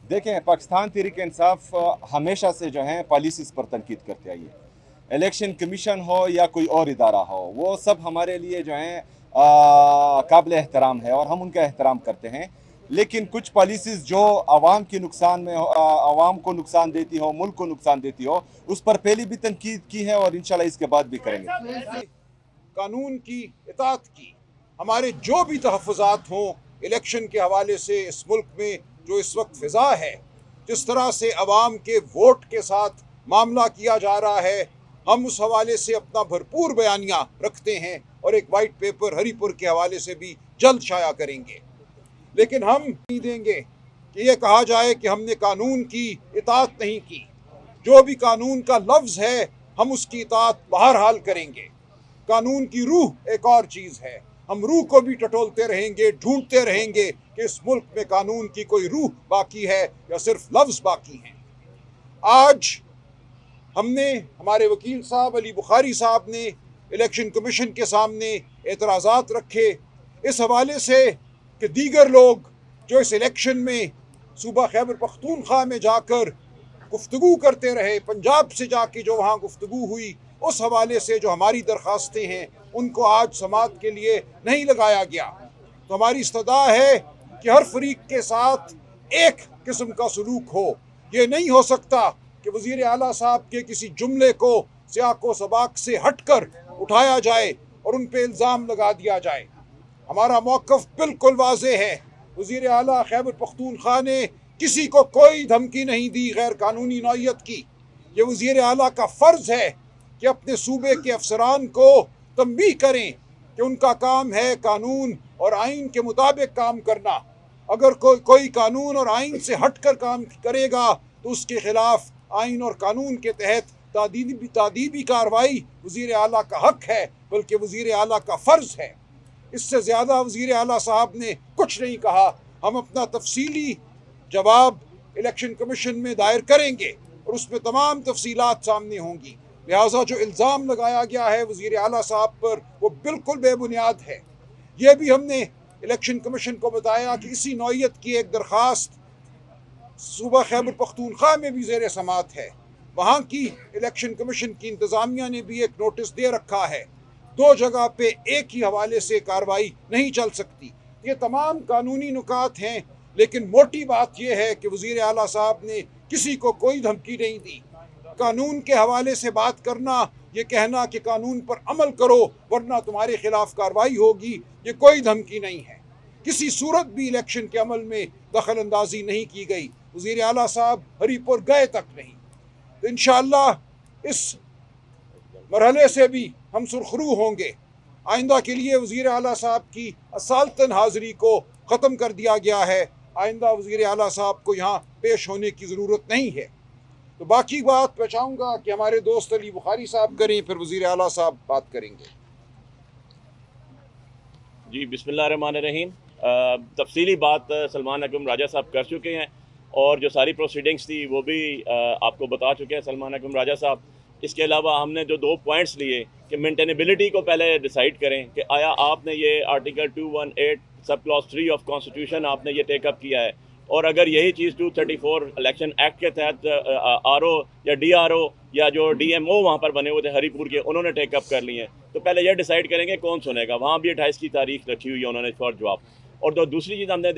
देखें, पाकिस्तान तहरीक इंसाफ हमेशा से जो है पॉलिसीज़ पर तनकीद करते आई है। इलेक्शन कमीशन हो या कोई और इदारा हो, वो सब हमारे लिए जो है काबिल एहतराम है और हम उनका एहतराम करते हैं। लेकिन कुछ पॉलिसीज़ जो आवाम के नुकसान में हो, आवाम को नुकसान देती हो, मुल्क को नुकसान देती हो, उस पर पहले भी तनकीद की है और इंशाल्लाह इसके बाद भी करेंगे। कानून की इताअत की, हमारे जो भी तहफ़्फ़ुज़ात हों इलेक्शन के हवाले से इस मुल्क में जो इस वक्त फ़िज़ा है, जिस तरह से अवाम के वोट के साथ मामला किया जा रहा है, हम उस हवाले से अपना भरपूर बयानिया रखते हैं और एक वाइट पेपर हरीपुर के हवाले से भी जल्द शाया करेंगे। लेकिन हम नहीं देंगे कि ये कहा जाए कि हमने कानून की इताअत नहीं की। जो भी कानून का लफ्ज़ है हम उसकी इताअत बहरहाल करेंगे। कानून की रूह एक और चीज़ है, हम रूह को भी टटोलते रहेंगे, ढूंढते रहेंगे कि इस मुल्क में कानून की कोई रूह बाकी है या सिर्फ लफ्ज़ बाकी हैं। आज हमने, हमारे वकील साहब अली बुखारी साहब ने इलेक्शन कमीशन के सामने एतराज़ात रखे इस हवाले से कि दीगर लोग जो इस इलेक्शन में सूबा खैबर पख्तूनख्वा में जाकर गुफ्तगू करते रहे, पंजाब से जाके जो वहाँ गुफ्तगू हुई, उस हवाले से जो हमारी दरख्वास्तें हैं उनको आज समाअत के लिए नहीं लगाया गया। तो हमारी इस्तदा है कि हर फरीक के साथ एक किस्म का सलूक हो। ये नहीं हो सकता कि वज़ीर आला साहब के किसी जुमले को सियाको सबाक से हटकर उठाया जाए और उन पे इल्ज़ाम लगा दिया जाए। हमारा मौक़िफ़ बिल्कुल वाज़ेह है। वज़ीर आला खैबर पख्तूनख्वा ने किसी को कोई धमकी नहीं दी गैर कानूनी नौइयत की। ये वज़ीर आला का फ़र्ज़ है कि अपने सूबे के अफसरान को तंबीह करें कि उनका काम है कानून और आइन के मुताबिक काम करना। अगर कोई कानून और आइन से हट कर काम करेगा तो उसके ख़िलाफ़ आइन और कानून के तहत तादीबी कार्रवाई वज़ीर आला का हक़ है, बल्कि वज़ीर आला का फ़र्ज़ है। इससे ज़्यादा वज़ीर आला साहब ने कुछ नहीं कहा। हम अपना तफसीली जवाब इलेक्शन कमीशन में दायर करेंगे और उसमें तमाम तफसीलात सामने होंगी। लिहाजा जो इल्ज़ाम लगाया गया है वज़ीर आला साहब पर वो बिल्कुल बेबुनियाद है। ये भी हमने इलेक्शन कमीशन को बताया कि इसी नौइयत की एक दरख्वास्त सूबा खैबर पख्तूनख्वा में भी ज़ेर समाअत है। वहाँ की इलेक्शन कमीशन की इंतज़ामिया ने भी एक नोटिस दे रखा है। दो जगह पे एक ही हवाले से कार्रवाई नहीं चल सकती। ये तमाम कानूनी नुकात हैं, लेकिन मोटी बात यह है कि वज़ीर आला साहब ने किसी को कोई धमकी नहीं दी। कानून के हवाले से बात करना, ये कहना कि कानून पर अमल करो वरना तुम्हारे खिलाफ कार्रवाई होगी, ये कोई धमकी नहीं है। किसी सूरत भी इलेक्शन के अमल में दखल अंदाजी नहीं की गई। वज़ीर आला साहब हरीपुर गए तक नहीं। तो इंशाअल्लाह इस मरहले से भी हम सुरखरू होंगे। आइंदा के लिए वज़ीर आला साहब की असालतन हाज़िरी को ख़त्म कर दिया गया है। आइंदा वज़ीर आला साहब को यहाँ पेश होने की ज़रूरत नहीं है। तो बाकी बात मैं चाहूँगा कि हमारे दोस्त अली बुखारी साहब करें, फिर वज़ीर आला साहब बात करेंगे। जी, बिस्मिल्लाहिर्रहमानिर्रहीम। तफसीली बात सलमान अकरम राजा साहब कर चुके हैं और जो सारी प्रोसीडिंग्स थी वो भी आपको बता चुके हैं सलमान अकरम राजा साहब। इसके अलावा हमने जो 2 पॉइंट्स लिए कि मेंटेनेबिलिटी को पहले डिसाइड करें कि आया आपने ये article 218 sub clause 3 of constitution आपने ये टेकअप किया है, और अगर यही चीज़ 234 इलेक्शन एक्ट के तहत आरओ या डीआरओ या जो डीएमओ वहाँ पर बने हुए थे हरीपुर के, उन्होंने टेकअप कर लिए हैं, तो पहले यह डिसाइड करेंगे कौन सुनेगा। वहाँ भी 28 की तारीख रखी हुई है उन्होंने फॉर जवाब। और तो दूसरी चीज़ हमने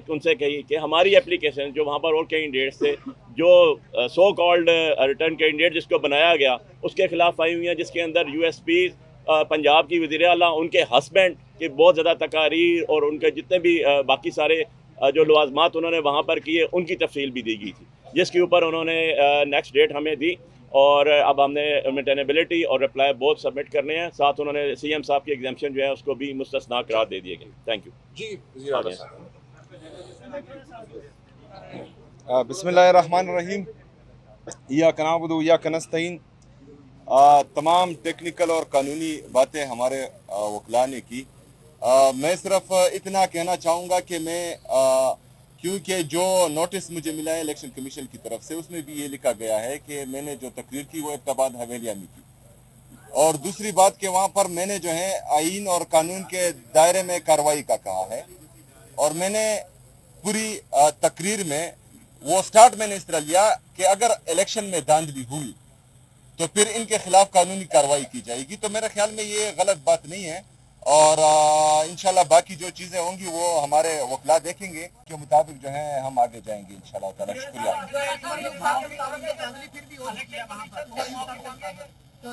उनसे कही कि हमारी एप्लीकेशन जो वहाँ पर और कैंडिडेट्स थे, जो सो कॉल्ड रिटर्न कैंडिडेट जिसको बनाया गया, उसके खिलाफ आई हुई हैं, जिसके अंदर यूएसपी पंजाब की वज़ीर आला, उनके हस्बैंड की बहुत ज़्यादा तकारीर और उनके जितने भी बाकी सारे जो लवाजमात उन्होंने वहाँ पर किए उनकी तफसील भी दी गई थी, जिसके ऊपर उन्होंने नेक्स्ट डेट हमें दी। और अब हमने मेंटेनेबिलिटी और रिप्लाई बोथ सबमिट करने हैं। साथ उन्होंने सीएम साहब की एग्जाम्शन जो है उसको भी मुस्तस्ना करार दे दिए गए। थैंक यू जी वज़ीर आला साहब। बिस्मिल्लाहिर्रहमानिर्रहीम। इय्याका नअबुदु व इय्याका नस्तईन। तमाम टेक्निकल और कानूनी बातें हमारे वकला ने की। मैं सिर्फ इतना कहना चाहूँगा कि मैं क्योंकि जो नोटिस मुझे मिला है इलेक्शन कमीशन की तरफ से, उसमें भी ये लिखा गया है कि मैंने जो तकरीर की वो इब्तिदाअन हवेलिया में की, और दूसरी बात कि वहाँ पर मैंने जो है आइन और कानून के दायरे में कार्रवाई का कहा है, और मैंने पूरी तकरीर में वो स्टार्ट मैंने इस तरह लिया कि अगर इलेक्शन में धांधली हुई तो फिर इनके खिलाफ कानूनी कार्रवाई की जाएगी। तो मेरे ख्याल में ये गलत बात नहीं है, और इंशाल्लाह बाकी जो चीज़ें होंगी वो हमारे वकला देखेंगे, के मुताबिक जो है हम आगे जाएंगे इंशाल्लाह ताला। शुक्रिया।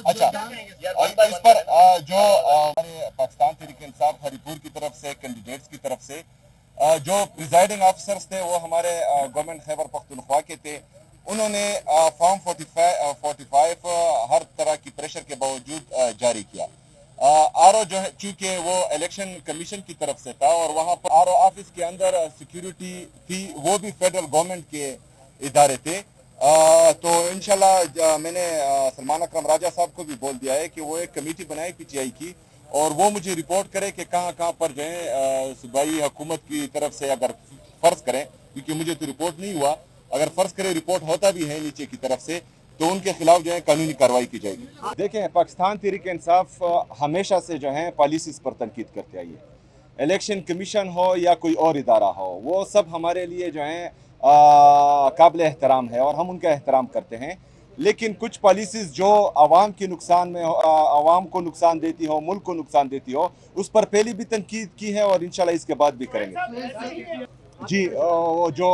अच्छा, और इस पर जो हमारे पाकिस्तान तहरीक इंसाफ हरिपुर की तरफ से कैंडिडेट्स की तरफ से जो प्रिजाइडिंग ऑफिसर्स थे वो हमारे गवर्नमेंट खैबर पख्तूनख्वा के थे, उन्होंने फॉर्म 45 हर तरह की प्रेशर के बावजूद जारी किया। आरओ जो है चूंकि वो इलेक्शन कमीशन की तरफ से था और वहाँ पर आरओ ऑफिस के अंदर सिक्योरिटी थी, वो भी फेडरल गवर्नमेंट के इदारे थे। तो इंशाल्लाह मैंने सलमान अकरम राजा साहब को भी बोल दिया है कि वो एक कमेटी बनाए पीटीआई की, और वो मुझे रिपोर्ट करे कि कहाँ पर जो है सूबाई हुकूमत की तरफ से अगर फर्ज करें, क्योंकि मुझे तो रिपोर्ट नहीं हुआ, अगर फर्ज करे रिपोर्ट होता भी है नीचे की तरफ से तो उनके खिलाफ जो है कानूनी कार्रवाई की जाएगी। देखें, पाकिस्तान तहरीक इंसाफ हमेशा से जो है पॉलिसीज़ पर तनकीद करते आई है। इलेक्शन कमीशन हो या कोई और इदारा हो, वो सब हमारे लिए जो है काबिल एहतराम है और हम उनका एहतराम करते हैं। लेकिन कुछ पॉलिसीज़ जो आवाम के नुकसान में हो, आवाम को नुकसान देती हो, मुल्क को नुकसान देती हो, उस पर पहले भी तनकीद की है और इंशाल्लाह इसके बाद भी करेंगे। जी, जो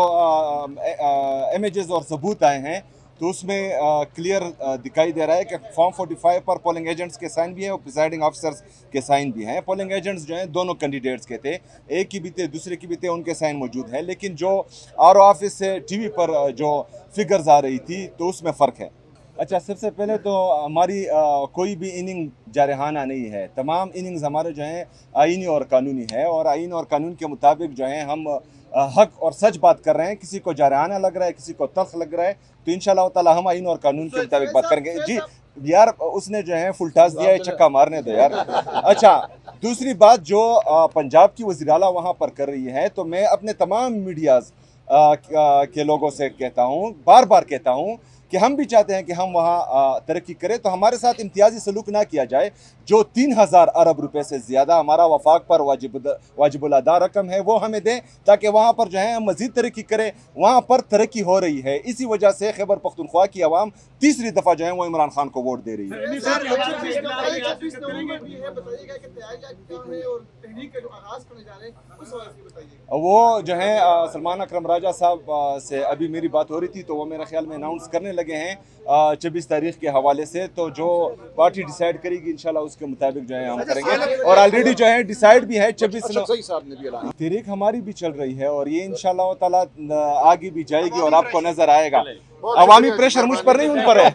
इमेजेस और सबूत आए हैं तो उसमें क्लियर दिखाई दे रहा है कि फॉर्म 45 पर पोलिंग एजेंट्स के साइन भी हैं और प्रिजाइडिंग ऑफिसर्स के साइन भी हैं। पोलिंग एजेंट्स जो हैं दोनों कैंडिडेट्स के थे, एक की भी थे दूसरे की भी थे, उनके साइन मौजूद हैं। लेकिन जो आरओ ऑफिस से टीवी पर जो फिगर्स आ रही थी तो उसमें फ़र्क है। अच्छा, सबसे पहले तो हमारी कोई भी इनिंग जारहाना नहीं है। तमाम इनिंग्स हमारे जो हैं आईनी और कानूनी है, और आईन और कानून के मुताबिक जो है हम हक और सच बात कर रहे हैं। किसी को जारहाना लग रहा है, किसी को तल्ख लग रहा है, तो इंशाल्लाह ताला हम आईन और कानून के मुताबिक बात करेंगे। जी यार, उसने जो है फुल टॉस दिया है, छक्का मारने दो यार। अच्छा, दूसरी बात जो पंजाब की वज़ीर आला वहाँ पर कर रही है, तो मैं अपने तमाम मीडियाज़ के लोगों से कहता हूँ, बार बार कहता हूँ कि हम भी चाहते हैं कि हम वहाँ तरक्की करें, तो हमारे साथ इम्तियाजी सलूक ना किया जाए। जो 3000 अरब रुपए से ज़्यादा हमारा वफाक पर वाजिबुल अदा रकम है वो हमें दें, ताकि वहाँ पर जो है हम मज़ीद तरक्की करें। वहाँ पर तरक्की हो रही है, इसी वजह से खैबर पख्तूनख्वा की आवाम तीसरी दफ़ा जो है वो इमरान खान को वोट दे रही है। वो जो है सलमान अकरम राजा साहब से अभी मेरी बात हो रही थी, तो वो मेरे ख्याल में अनाउंस करने लगे हैं 24 तारीख के हवाले से। तो जो पार्टी डिसाइड करेगी इंशाल्लाह उसके मुताबिक जो है हम करेंगे, और ऑलरेडी जो है डिसाइड भी है 24 तहरीक हमारी भी चल रही है, और ये इंशाल्लाह ताला आगे भी जाएगी और आपको नजर आएगा। अवामी प्रेशर मुझ पर नहीं, उन पर है।